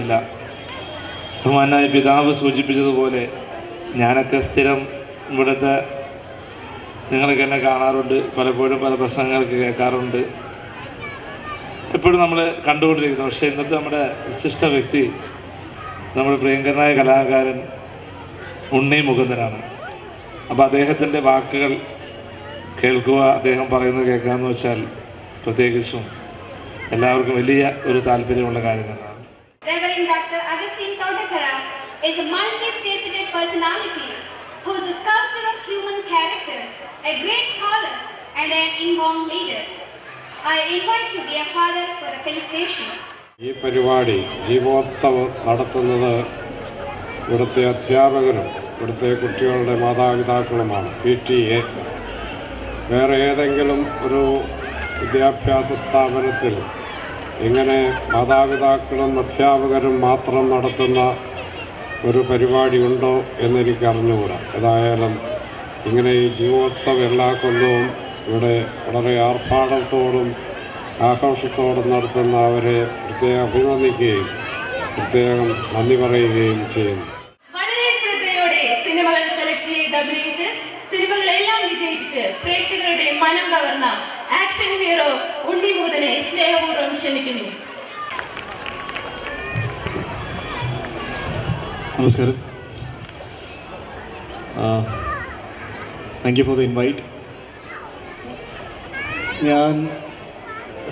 പറ്റില്ല. ബഹുമാനായ പിതാവ് സൂചിപ്പിച്ചതുപോലെ ഞാനൊക്കെ സ്ഥിരം ഇവിടുത്തെ നിങ്ങളൊക്കെ എന്നെ കാണാറുണ്ട്, പലപ്പോഴും പല പ്രസംഗങ്ങൾക്ക് കേൾക്കാറുണ്ട്, എപ്പോഴും നമ്മൾ കണ്ടുകൊണ്ടിരിക്കുന്നു. പക്ഷേ ഇന്നത്തെ നമ്മുടെ വിശിഷ്ട വ്യക്തി നമ്മുടെ പ്രിയങ്കരനായ കലാകാരൻ ഉണ്ണി മുകുന്ദനാണ്. അപ്പോൾ അദ്ദേഹത്തിൻ്റെ വാക്കുകൾ കേൾക്കുക, അദ്ദേഹം പറയുന്നത് കേൾക്കുകയെന്ന് വെച്ചാൽ പ്രത്യേകിച്ചും എല്ലാവർക്കും വലിയ ഒരു താല്പര്യമുള്ള കാര്യം തന്നെയാണ്. Reverend Dr. Agustin Thodakara is a multifaceted personality who is the sculptor of human character, a great scholar and an inborn leader. I invite you, dear father, for the felicitation. ഈ പരിപാടി ജീവോത്സവം നടത്തുന്നത് ഇവിടുത്തെ അധ്യാപകരും ഇവിടുത്തെ കുട്ടികളുടെ മാതാപിതാക്കളുമാണ്. PTA വേറെ ഏതെങ്കിലും ഒരു വിദ്യാഭ്യാസ സ്ഥാപനത്തിൽ ഇങ്ങനെ മാതാപിതാക്കളും അധ്യാപകരും മാത്രം നടത്തുന്ന ഒരു പരിപാടി ഉണ്ടോ എന്നെനിക്ക് അറിഞ്ഞുകൂടാ. ഏതായാലും ഇങ്ങനെ ഈ ജീവോത്സവം എല്ലാ കൊല്ലവും ഇവിടെ വളരെ ആർഭാടത്തോടും ആഘോഷത്തോടും നടത്തുന്ന അവരെ പ്രത്യേകം അഭിനന്ദിക്കുകയും പ്രത്യേകം നന്ദി പറയുകയും ചെയ്യുന്നു. വളരെ ശ്രദ്ധയോടെ സിനിമകൾ സെലക്ട് ചെയ്ത് അഭിനയിച്ച് സിനിമകളെല്ലാം വിജയിപ്പിച്ച് പ്രേക്ഷകരുടെ മനം കവർന്ന ആക്ഷൻ ഹീറോ ഉണ്ണി മുകുന്ദനെ സ്നേഹപൂർവ്വം ക്ഷണിക്കുന്നു. നമസ്കാരം. Thank you for the invite. ഞാൻ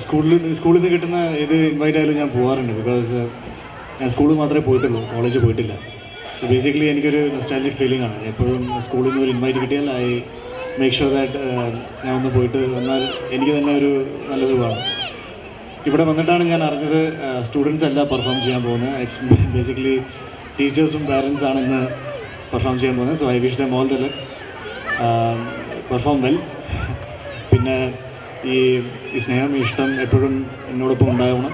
സ്കൂളിൽ നിന്ന് കിട്ടുന്ന ഏത് ഇൻവൈറ്റ് ആയാലും ഞാൻ പോകാറുണ്ട്. ബിക്കോസ് ഞാൻ സ്കൂളിൽ മാത്രമേ പോയിട്ടുള്ളൂ, കോളേജിൽ പോയിട്ടില്ല. സോ ബേസിക്കലി എനിക്കൊരു നൊസ്റ്റാൾജിക് ഫീലിംഗ് ആണ്. എപ്പോഴും സ്കൂളിൽ നിന്ന് ഒരു ഇൻവൈറ്റ് കിട്ടിയാൽ ഐ മേക്ക് ഷുവർ ദാറ്റ് ഞാൻ ഒന്ന് പോയിട്ട് വന്നാൽ എനിക്ക് തന്നെ ഒരു നല്ല സുഖമാണ്. ഇവിടെ വന്നിട്ടാണ് ഞാൻ അറിഞ്ഞത് സ്റ്റുഡൻസ് അല്ല പെർഫോം ചെയ്യാൻ പോകുന്നത്. ബേസിക്കലി ടീച്ചേഴ്സും പാരൻസാണ് ഇന്ന് പെർഫോം ചെയ്യാൻ പോകുന്നത്. So I wish them all the luck, perform well. പിന്നെ ഈ സ്നേഹം, ഇഷ്ടം എപ്പോഴും എന്നോടൊപ്പം ഉണ്ടാവണം,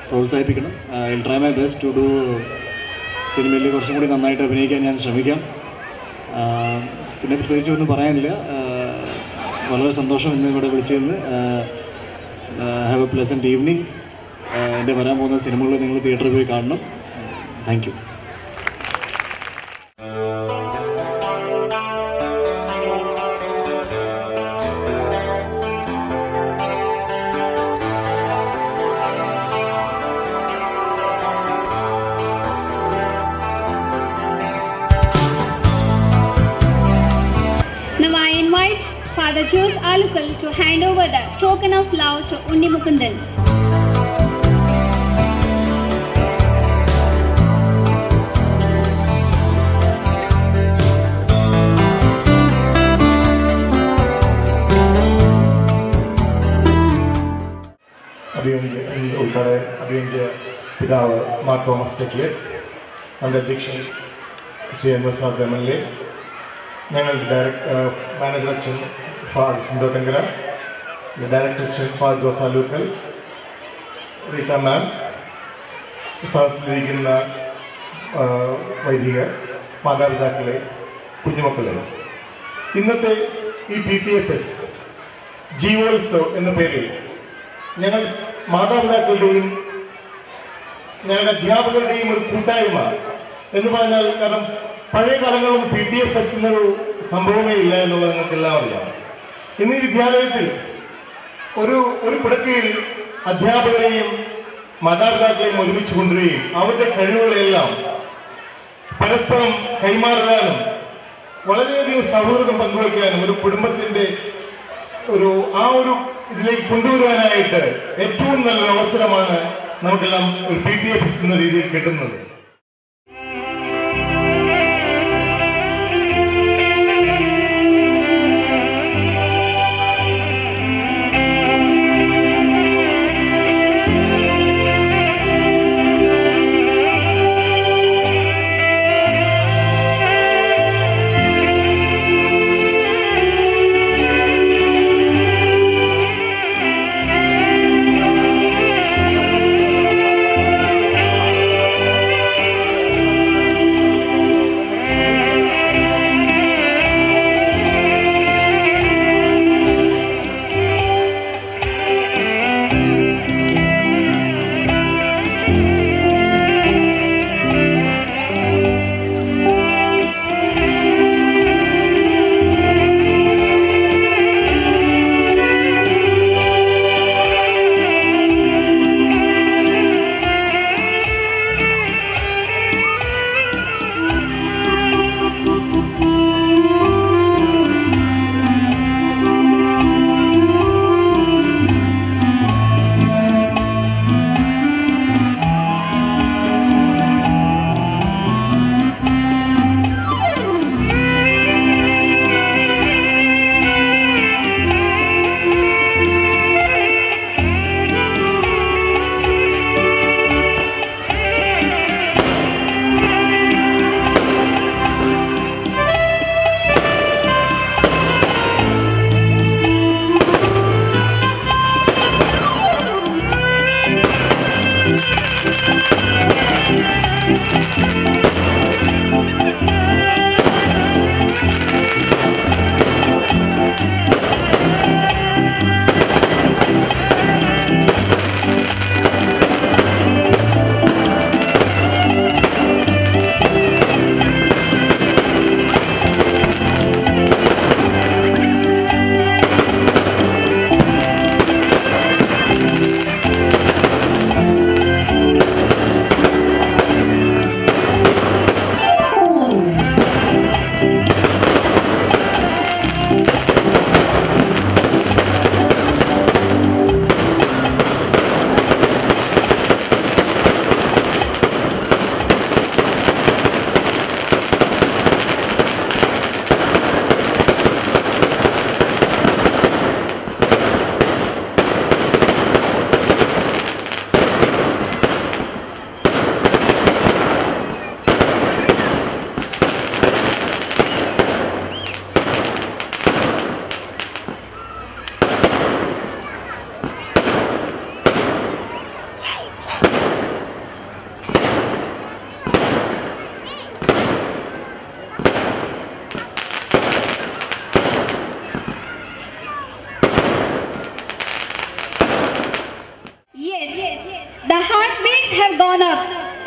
പ്രോത്സാഹിപ്പിക്കണം. I will try my best to do സിനിമയിൽ കുറച്ചും കൂടി നന്നായിട്ട് അഭിനയിക്കാൻ ഞാൻ ശ്രമിക്കാം. പിന്നെ പ്രത്യേകിച്ച് ഒന്നും പറയാനില്ല. വളരെ സന്തോഷം ഇന്ന് ഇവിടെ വിളിച്ചതെന്ന്. Have a pleasant evening. എൻ്റെ വരാൻ പോകുന്ന സിനിമകൾ നിങ്ങൾ തിയേറ്ററിൽ പോയി കാണണം. Thank you. Now I invite Father Jose Alukal to hand over the token of love to Unni Mukundan. ഉൾപ്പെടെ അഭിയന്യ പിതാവ് മാർ തോമസ് ടെക്കിയർ, നമ്മുടെ അധ്യക്ഷൻ ശ്രീ MSR MLA, ഞങ്ങളുടെ മാനേജർ അച്ഛൻ ഫാദർ സിന്ധോട്ടങ്കര, ഡയറക്ടർ അച്ഛൻ ഫാദർ ജോസ് ആലൂക്കൽ, റീത്ത മാം, സദസ്സിലിരിക്കുന്ന വൈദികർ, മാതാപിതാക്കളെ, കുഞ്ഞുമക്കളെ, ഇന്നത്തെ ഈ PTFS ജീവോത്സവ് എന്ന പേരിൽ ഞങ്ങൾ മാതാപിതാക്കളുടെയും ഞങ്ങളുടെ അധ്യാപകരുടെയും ഒരു കൂട്ടായ്മ എന്ന് പറഞ്ഞാൽ, കാരണം പഴയ കാലങ്ങളൊന്നും PTFS എന്നൊരു സംഭവമേ ഇല്ല എന്നുള്ളത് നിങ്ങൾക്കെല്ലാം അറിയാം. ഇന്ന് ഈ വിദ്യാലയത്തിൽ ഒരു കുടക്കീഴിൽ അധ്യാപകരെയും മാതാപിതാക്കളെയും ഒരുമിച്ച് കൊണ്ടുവരികയും അവരുടെ കഴിവുകളെല്ലാം പരസ്പരം കൈമാറാനും വളരെയധികം സൗഹൃദം പങ്കുവയ്ക്കാനും ഒരു കുടുംബത്തിൻ്റെ ഒരു ഇതിലേക്ക് കൊണ്ടുവരുവാനായിട്ട് ഏറ്റവും നല്ലൊരു അവസരമാണ് നമുക്കെല്ലാം ഒരു PTFS എന്ന രീതിയിൽ കിട്ടുന്നത്.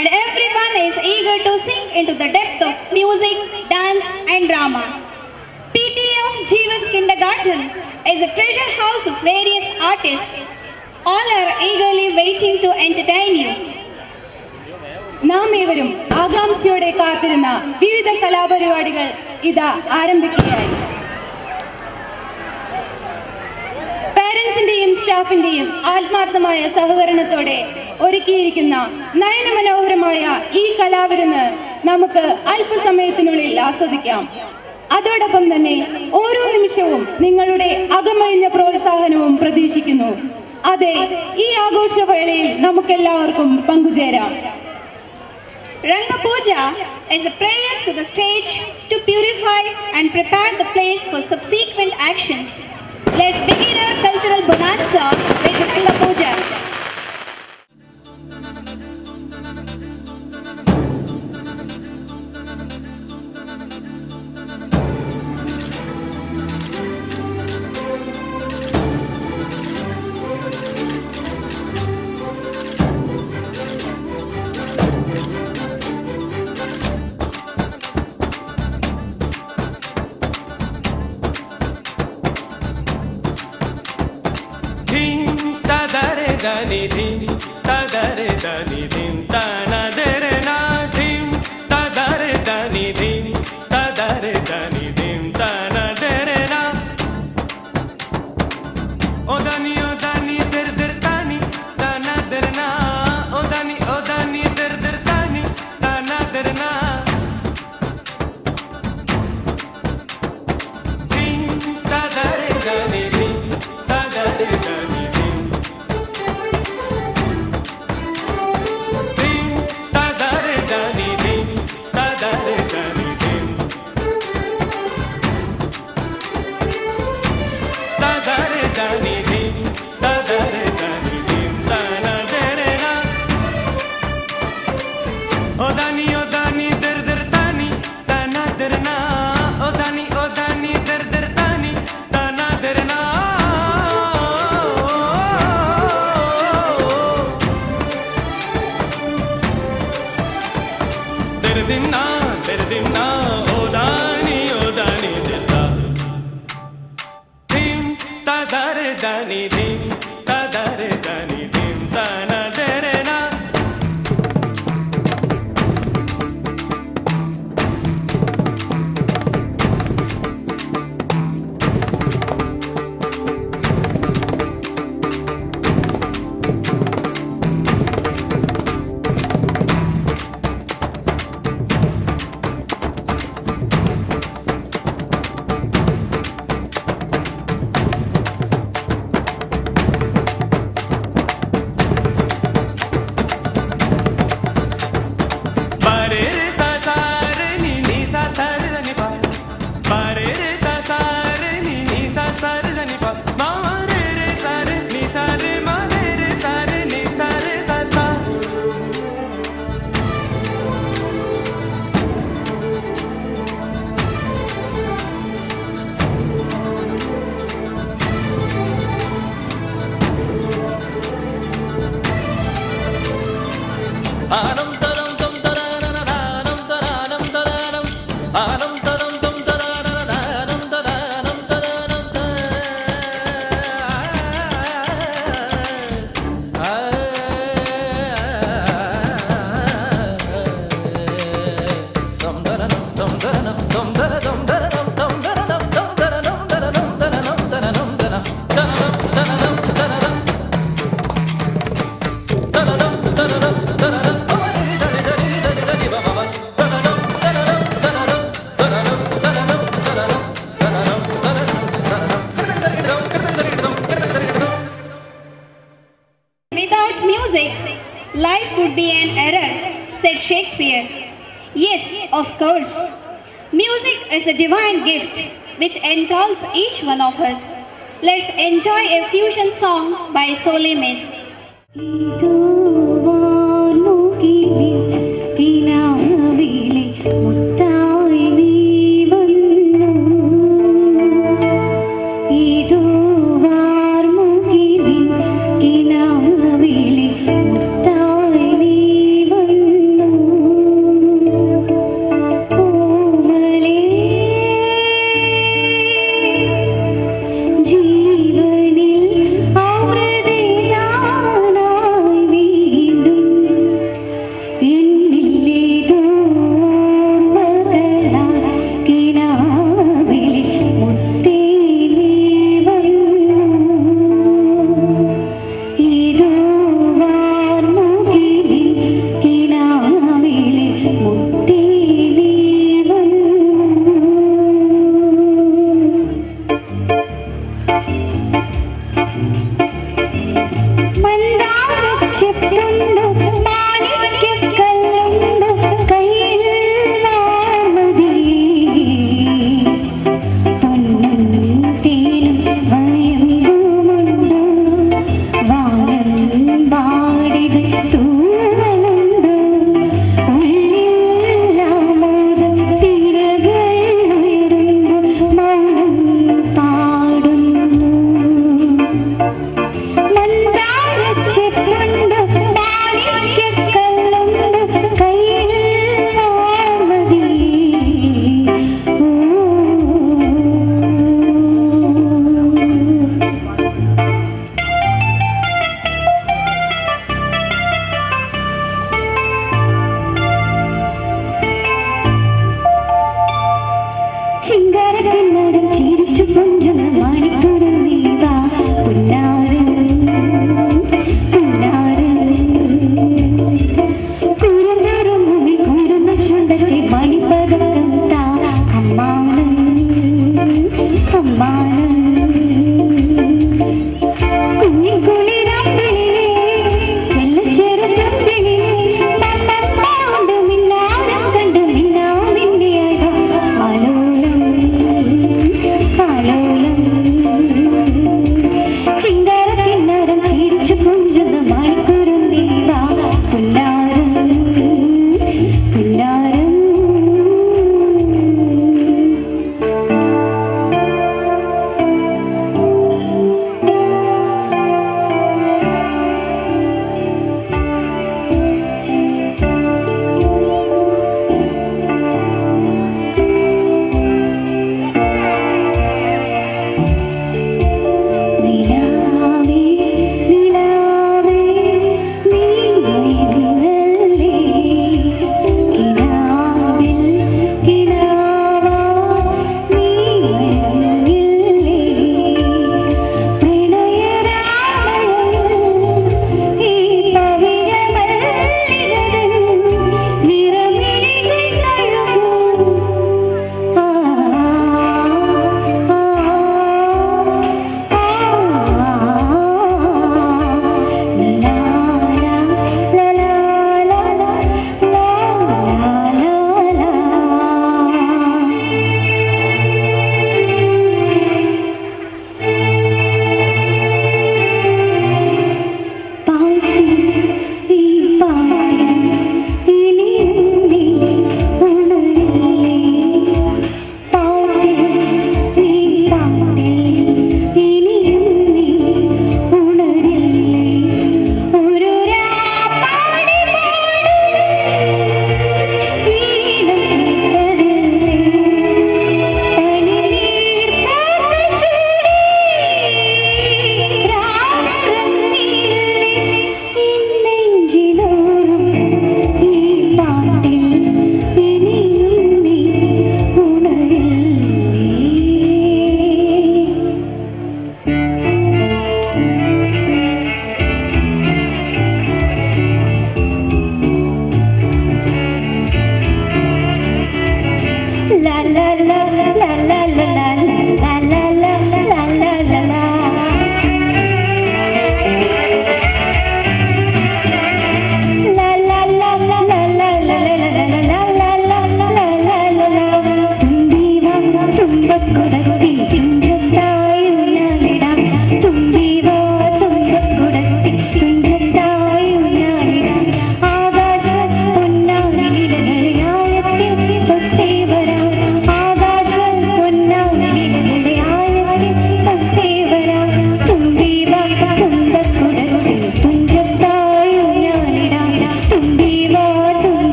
and everyone is eager to sink into the depth of music, dance and drama. PTA of Jeeva's Kindergarten is a treasure house of various artists. All are eagerly waiting to entertain you. നാം ഏവരും ആകാംക്ഷയോടെ കാത്തിരുന്ന വിവിധ കലാപരിപാടികൾ ഇതാ ആരംഭിക്കുകയായി. പാരന്റ്സിന്റെയും സ്റ്റാഫിന്റെയും ആത്മാർത്ഥമായ സഹകരണത്തോടെ ഒരുക്കിയിരിക്കുന്ന നയനമനോഹരമായ ഈ കലാവിരുന്ന് നമുക്ക് അല്പസമയത്തിനുള്ളിൽ ആസ്വദിക്കാം. അതോടൊപ്പം തന്നെ ഓരോ നിമിഷവും നിങ്ങളുടെ അകമഴിഞ്ഞ പ്രോത്സാഹനവും പ്രതീക്ഷിക്കുന്നു. അതെ, ഈ ആഘോഷവേളയിൽ നമുക്കെല്ലാവർക്കും പങ്കുചേരാം. Ranga Puja is a prayer to the stage to purify and prepare the place for subsequent actions. Let's begin our cultural bonanza with Ranga Puja. dani dim tadare dani dim tana dere na dim tadare dani dim tadare dani dim tana dere na odani der der tani tana dere na odani der der tani tana dere na dim tadare dani dim tadare dani Life would be an error, said Shakespeare. Yes, of course. Music is a divine gift which enthralls each one of us. Let's enjoy a fusion song by Solimis.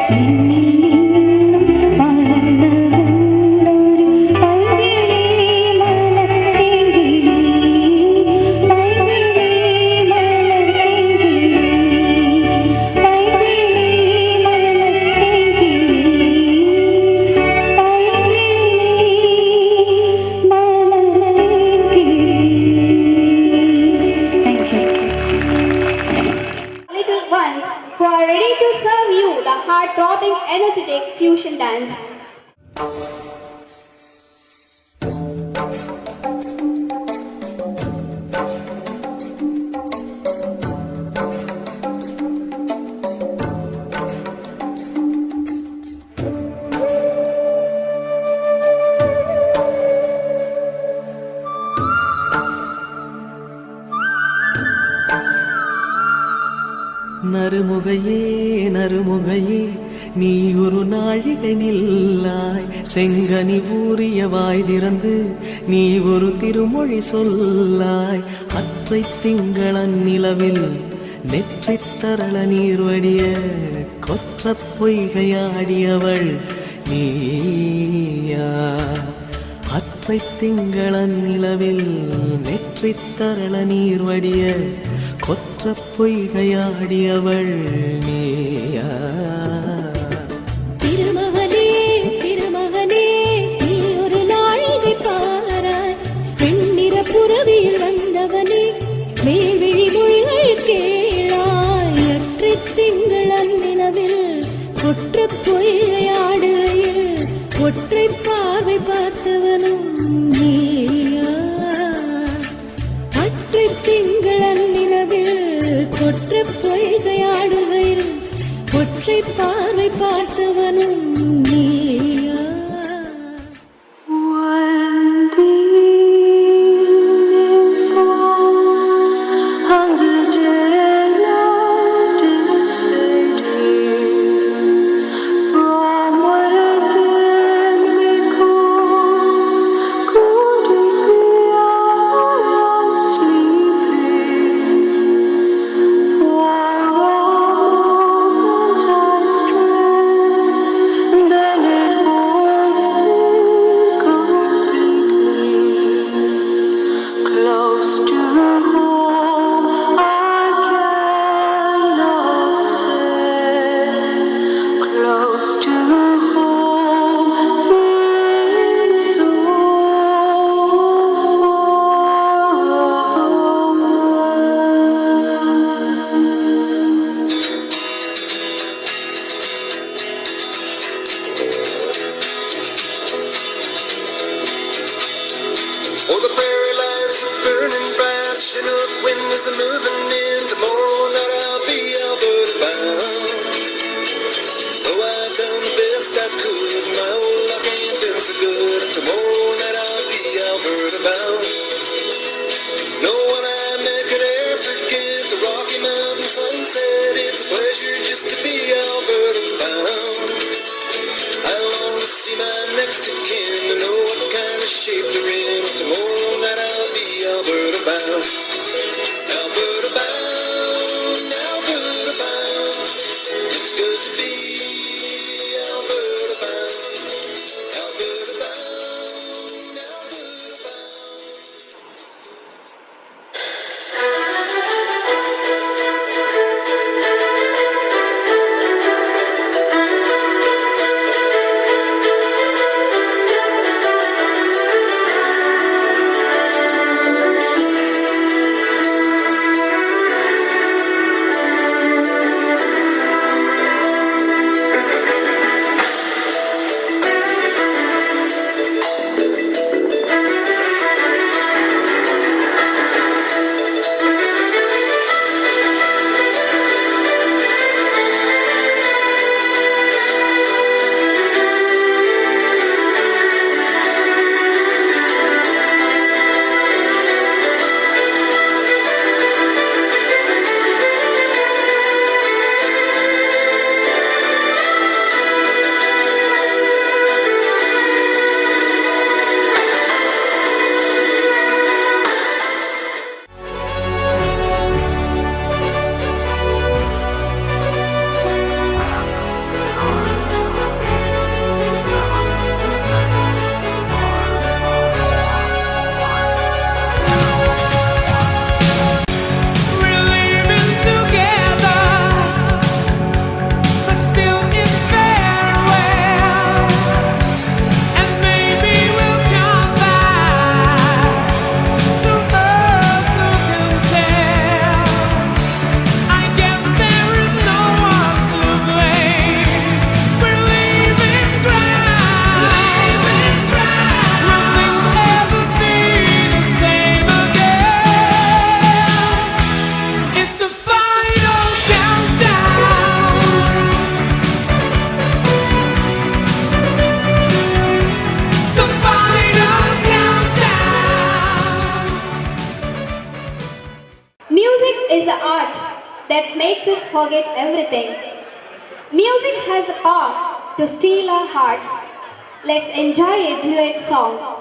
Who are ready to serve you the heart-throbbing, energetic fusion dance. நறுமுகையே நறுமுகையே நீ ஒரு நாழிகை நில்லாய், செங்கனி ஊறிய வாய் திறந்து நீ ஒரு திருமொழி சொல்லாய். அற்றை திங்களன் நிலவில் நெற்றித் தரள நீர் வடிய கொற்ற பொய்கையாடியவள் நீயா. அற்றை திங்களன் நிலவில் நெற்றித் தரள நீர் வடிய கொற்ற பொய்கையாடியவள் நீயா. திருமகனே திருமகனே நீ ஒரு நாழிகை பாராய், பெண்ணிற புறவியில் வந்தவனே மேல்விழி மொழிகள் கேளாய். அற்றை திங்களன் நிலவில் கொற்ற பொய்கையாடுகையில் ஒற்றை பார்வை பார்த்தவனும் நீயா. அற்றை திங்களன் நிலவில் கொற்ற பொய்கையாடுகையில் ஒற்றை பார்வை பார்த்தவனும் நீயா. Then it us forget everything. Music has the power to steal our hearts. Let's enjoy a duet song.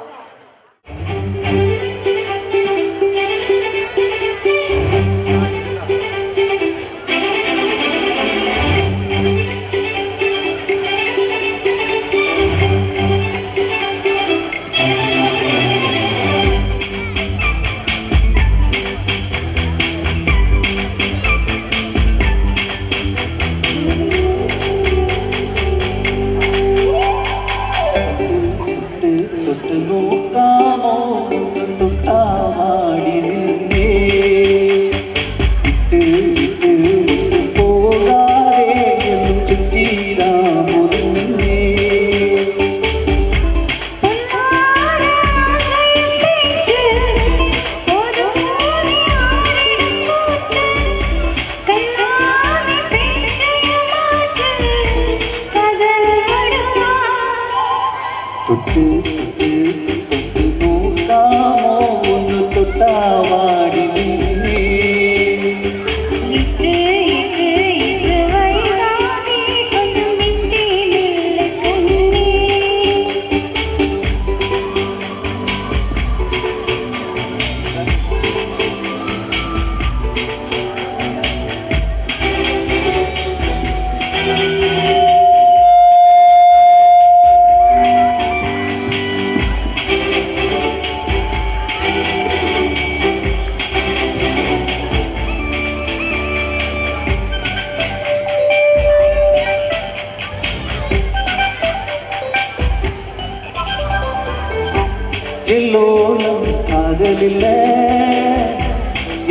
എല്ലോളം കാതലില്ല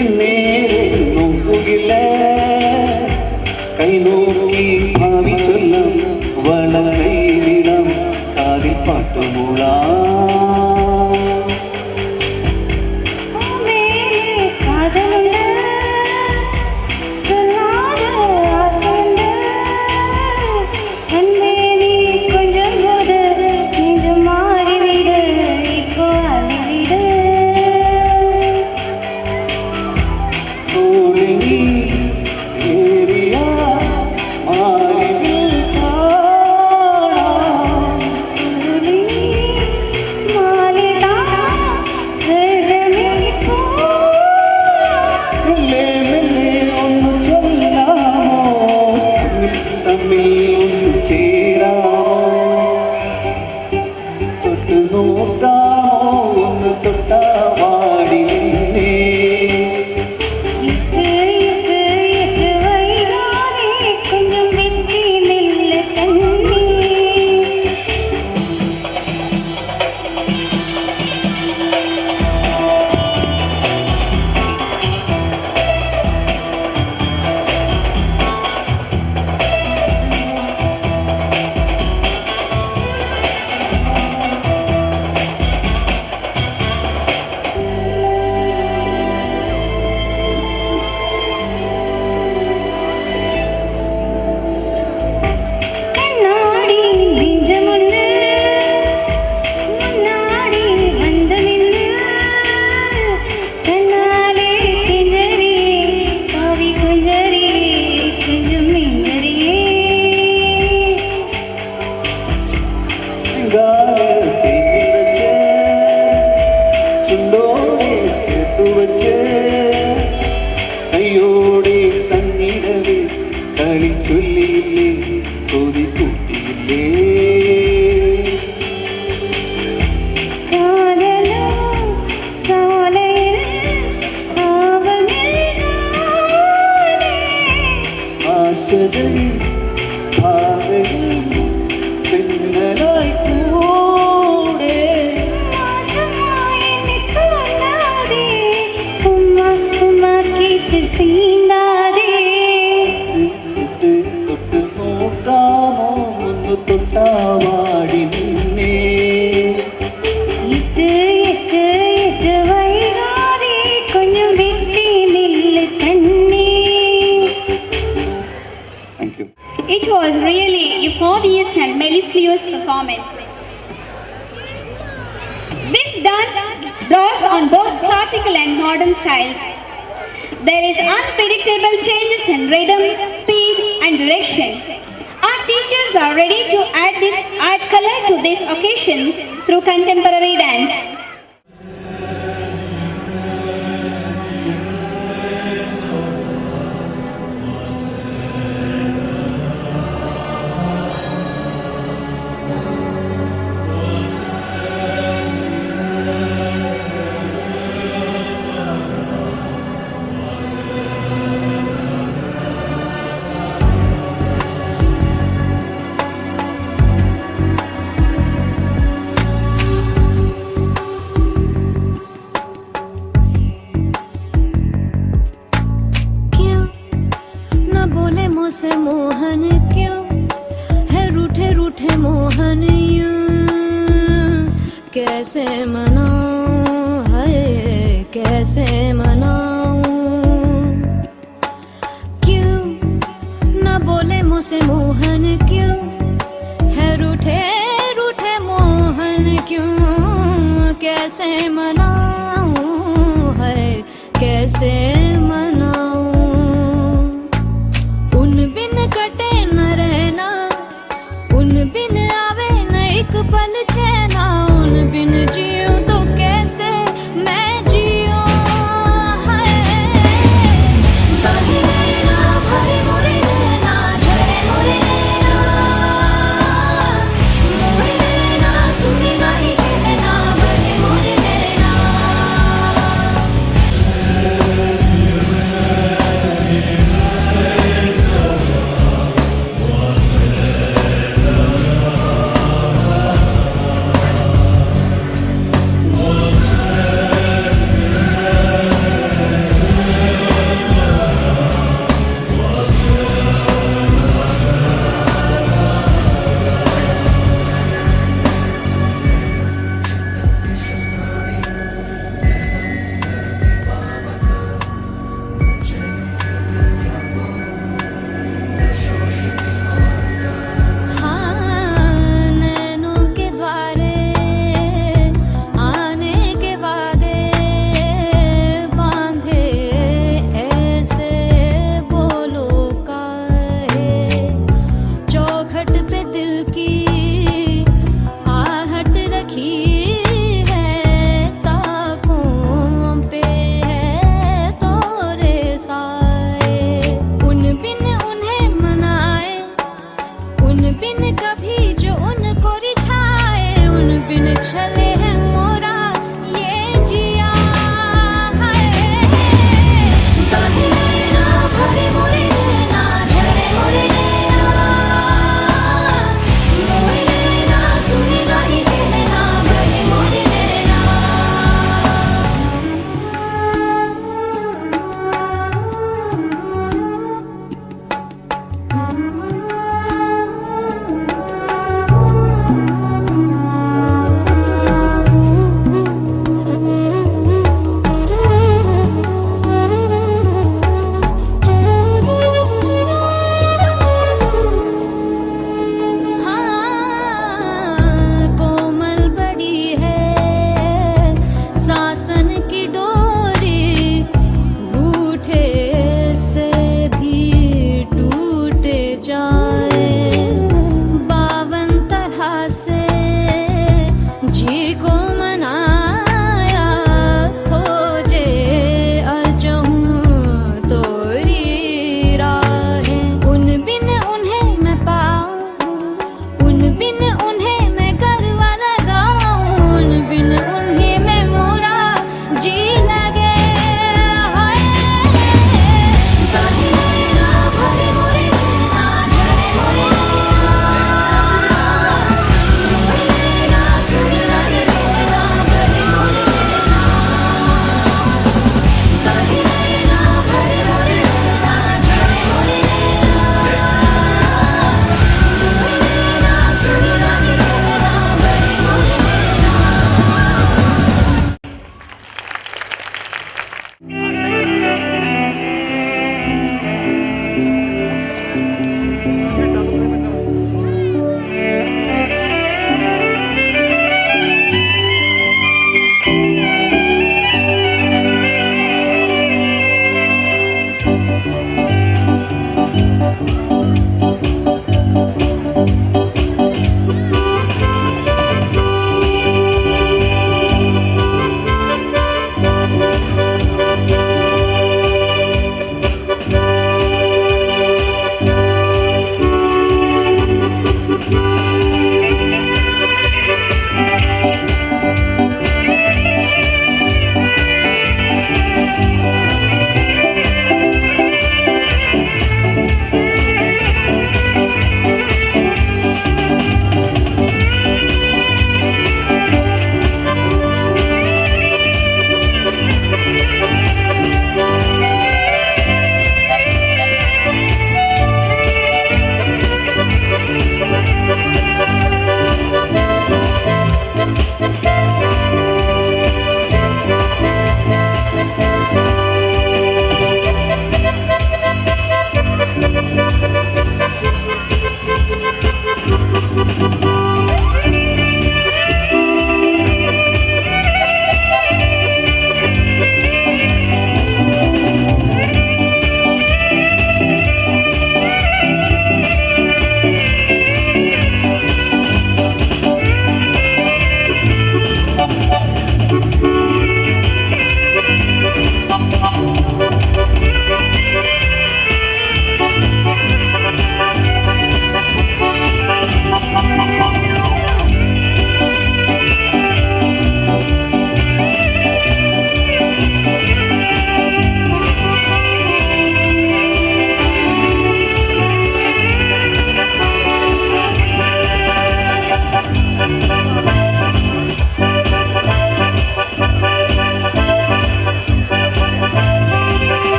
എന്നേരെ നോക്കുകില്ല കൈ നോക്കി ഭാവി ചൊല്ലാം വളകൈയിലിടാം കാതിൽ പാട്ടുമൂളാം കൈയോടെ തന്നിടവേ കളി ചൊല്ലിയില്ലേ കൊതി കൂട്ടിയില്ലേ ആശകൾ ഭാവയിൽ പിന്നലായി കൂടെ തൊട്ട് നോക്കാമോ ഒന്ന് തൊട്ടാവാടി നിന്നെ It was really euphonious and mellifluous performance. This dance draws on both classical and modern styles. There is unpredictable changes in rhythm, speed, and direction. Our teachers are ready to add color to this occasion through contemporary dance. से मोहन क्यों है रूठे रूठे मोहन यूं कैसे मनाऊं है कैसे मनाऊं क्यों न बोले मुझसे मोहन क्यों है रूठे रूठे मोहन क्यों कैसे मनाऊं है कैसे मनाऊं उन बिन कटे न रहना उन बिन आवे न एक पल चैना उन बिन जियो तो कैसे मैं जियो है बहे ना भरे मोरे ना झरे मोरे ना सुने नहीं कहना बहे मोरे ना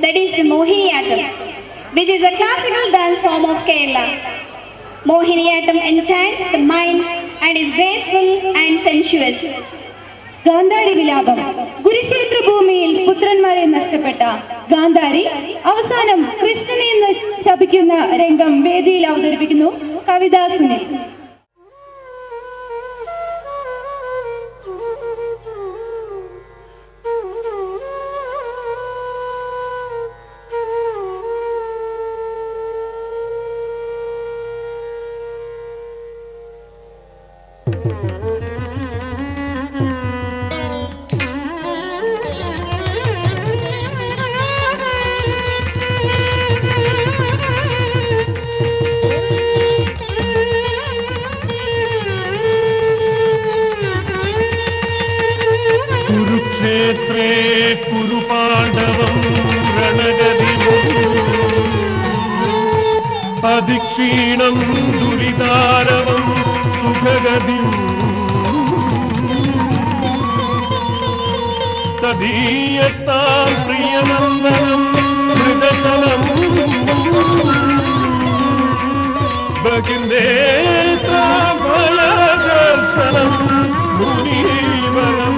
that is the Mohiniyattam, which is a classical dance form of Kerala. Mohiniyattam enchants the mind and is graceful and sensuous. Gandhari വിലാപം. കുരുക്ഷേത്ര ഭൂമിയിൽ പുത്രന്മാരെ നഷ്ടപ്പെട്ട ഗാന്ധാരി അവസാനം കൃഷ്ണനെ ശപിക്കുന്ന രംഗം വേദിയിൽ അവതരിപ്പിക്കുന്നു കവിതാ സുനിൽ. കുരുക്ഷേത്രേ കുരുപാണ്ഡവം രണഗതിമോ അധിക്ഷീണം ദുരിതാരവം സുഖഗതിം തദീയസ്ഥാം പ്രിയമന്ദനം ഹൃദശലം ഭഗിന്ദേത്രാം ഭയദർശനം മുനീവരം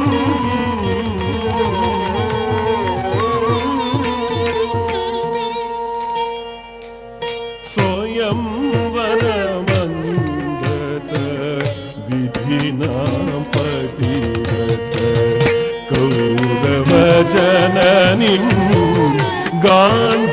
സ്വയംവരമന്ദത വിധിനാം പതിരത കൗരവജനനിം ഗാന്ധ